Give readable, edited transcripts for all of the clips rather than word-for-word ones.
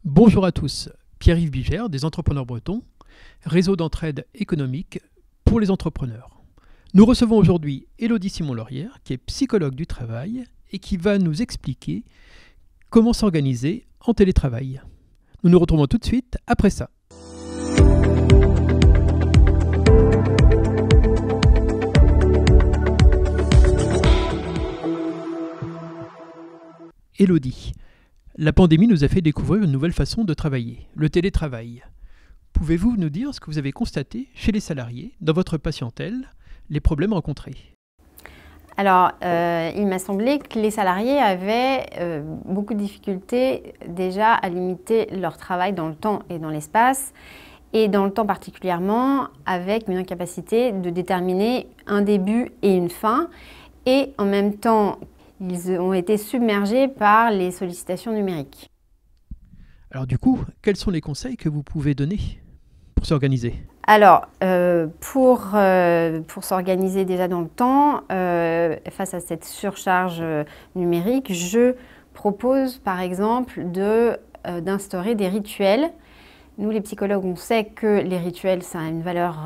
Bonjour à tous, Pierre-Yves Bigère des Entrepreneurs Bretons, réseau d'entraide économique pour les entrepreneurs. Nous recevons aujourd'hui Élodie Simon-Laurière, qui est psychologue du travail et qui va nous expliquer comment s'organiser en télétravail. Nous nous retrouvons tout de suite après ça. Élodie, la pandémie nous a fait découvrir une nouvelle façon de travailler, le télétravail. Pouvez-vous nous dire ce que vous avez constaté chez les salariés, dans votre patientèle, les problèmes rencontrés ? Alors, il m'a semblé que les salariés avaient beaucoup de difficultés déjà à limiter leur travail dans le temps et dans l'espace, et dans le temps particulièrement avec une incapacité de déterminer un début et une fin, et en même temps, ils ont été submergés par les sollicitations numériques. Alors du coup, quels sont les conseils que vous pouvez donner pour s'organiser ? Alors, pour s'organiser déjà dans le temps, face à cette surcharge numérique, je propose par exemple d'instaurer des rituels. Nous, les psychologues, on sait que les rituels, ça a une valeur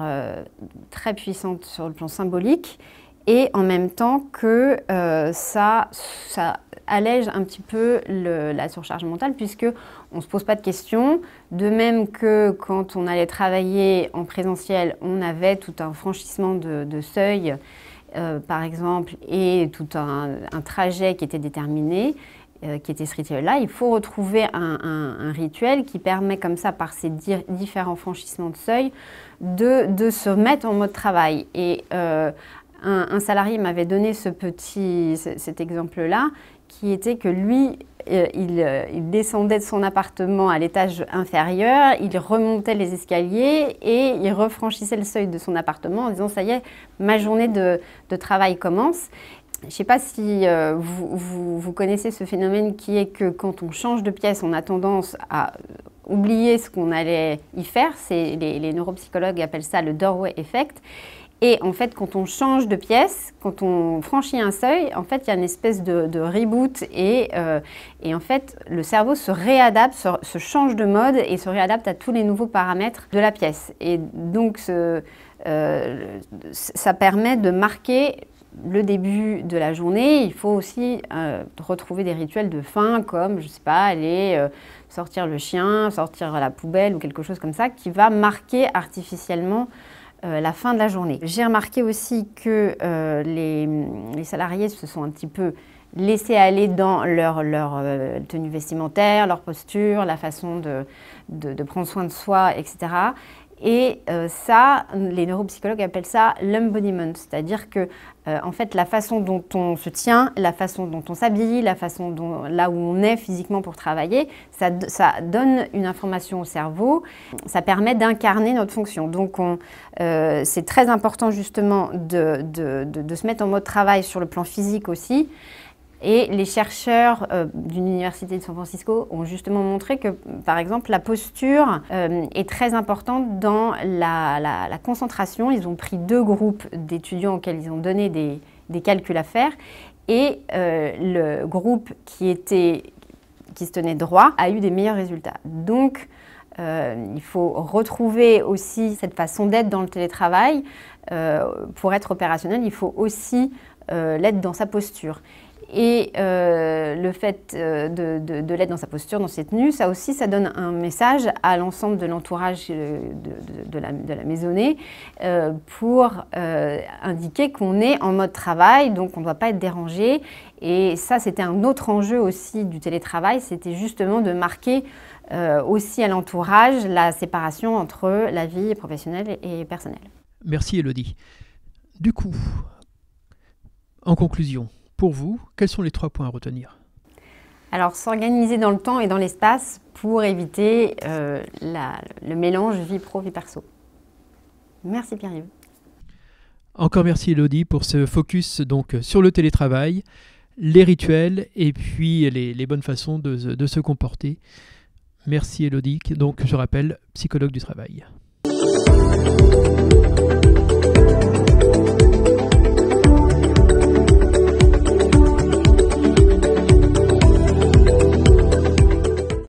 très puissante sur le plan symbolique et en même temps que ça allège un petit peu la surcharge mentale puisqu'on ne se pose pas de questions. De même que quand on allait travailler en présentiel, on avait tout un franchissement de seuil, par exemple, et tout un trajet qui était déterminé, qui était ce rituel-là. Il faut retrouver un rituel qui permet comme ça, par ces différents franchissements de seuil, de se mettre en mode travail. Et un salarié m'avait donné cet exemple-là, qui était que lui, il descendait de son appartement à l'étage inférieur, il remontait les escaliers et il refranchissait le seuil de son appartement en disant « ça y est, ma journée de travail commence ». Je ne sais pas si vous connaissez ce phénomène qui est que quand on change de pièce, on a tendance à oublier ce qu'on allait y faire. Les neuropsychologues appellent ça le doorway effect. Et en fait, quand on change de pièce, quand on franchit un seuil, en fait, il y a une espèce de reboot et en fait, le cerveau se réadapte, se change de mode et se réadapte à tous les nouveaux paramètres de la pièce. Et donc, ça permet de marquer le début de la journée. Il faut aussi retrouver des rituels de fin comme, je ne sais pas, aller sortir le chien, sortir la poubelle ou quelque chose comme ça qui va marquer artificiellement la fin de la journée. J'ai remarqué aussi que les salariés se sont un petit peu laissés aller dans leur tenue vestimentaire, leur posture, la façon de prendre soin de soi, etc. Et ça, les neuropsychologues appellent ça l'embodiment, c'est-à-dire que en fait, la façon dont on se tient, la façon dont on s'habille, la façon là où on est physiquement pour travailler, ça donne une information au cerveau, ça permet d'incarner notre fonction. Donc, c'est très important justement de se mettre en mode travail sur le plan physique aussi. Et les chercheurs d'une université de San Francisco ont justement montré que, par exemple, la posture est très importante dans la concentration. Ils ont pris 2 groupes d'étudiants auxquels ils ont donné des calculs à faire. Et le groupe qui se tenait droit a eu des meilleurs résultats. Donc, il faut retrouver aussi cette façon d'être dans le télétravail. Pour être opérationnel, il faut aussi l'être dans sa posture. Et le fait de l'être dans sa posture, dans ses tenues, ça aussi, ça donne un message à l'ensemble de l'entourage de la maisonnée pour indiquer qu'on est en mode travail, donc on ne doit pas être dérangé. Et ça, c'était un autre enjeu aussi du télétravail, c'était justement de marquer aussi à l'entourage la séparation entre la vie professionnelle et personnelle. Merci Élodie. Du coup, en conclusion, pour vous, quels sont les 3 points à retenir ? Alors, s'organiser dans le temps et dans l'espace pour éviter le mélange vie pro, vie perso. Merci Pierre-Yves. Encore merci Élodie pour ce focus donc sur le télétravail, les rituels et puis les bonnes façons de se comporter. Merci Élodie, donc je rappelle, psychologue du travail.